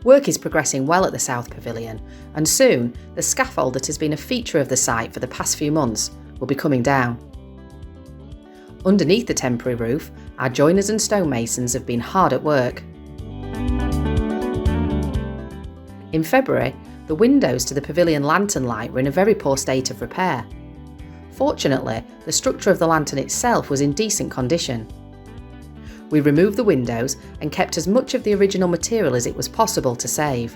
Work is progressing well at the South Pavilion, and soon the scaffold that has been a feature of the site for the past few months will be coming down. Underneath the temporary roof, our joiners and stonemasons have been hard at work. In February, the windows to the pavilion lantern light were in a very poor state of repair. Fortunately, the structure of the lantern itself was in decent condition. We removed the windows and kept as much of the original material as it was possible to save.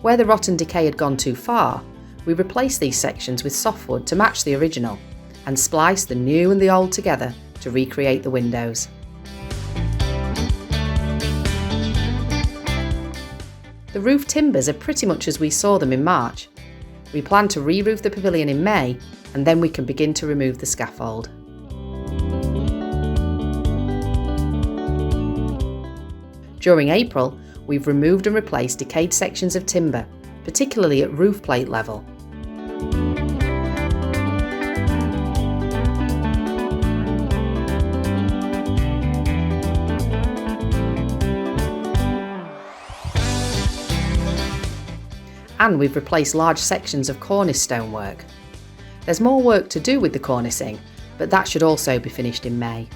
Where the rot and decay had gone too far, we replaced these sections with softwood to match the original and spliced the new and the old together to recreate the windows. The roof timbers are pretty much as we saw them in March. We plan to re-roof the pavilion in May, and then we can begin to remove the scaffold. During April, we've removed and replaced decayed sections of timber, particularly at roof plate level. And we've replaced large sections of cornice stonework. There's more work to do with the cornicing, but that should also be finished in May.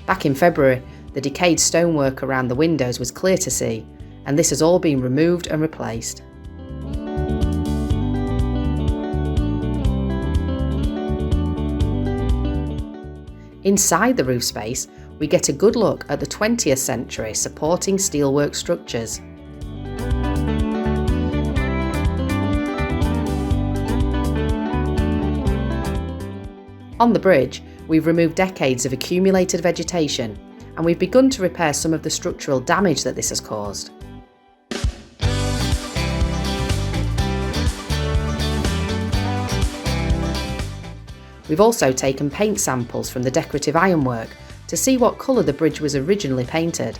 Back in February, the decayed stonework around the windows was clear to see, and this has all been removed and replaced. Inside the roof space, we get a good look at the 20th century supporting steelwork structures. On the bridge, we've removed decades of accumulated vegetation, and we've begun to repair some of the structural damage that this has caused. We've also taken paint samples from the decorative ironwork to see what colour the bridge was originally painted.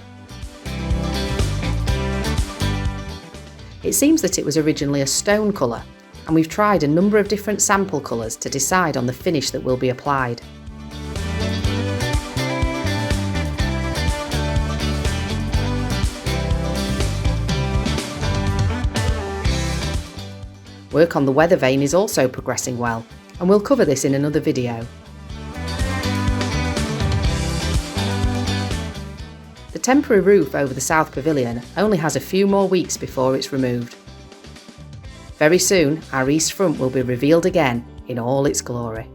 It seems that it was originally a stone colour, and we've tried a number of different sample colours to decide on the finish that will be applied. Work on the weathervane is also progressing well, and we'll cover this in another video. The temporary roof over the South Pavilion only has a few more weeks before it's removed. Very soon, our east front will be revealed again in all its glory.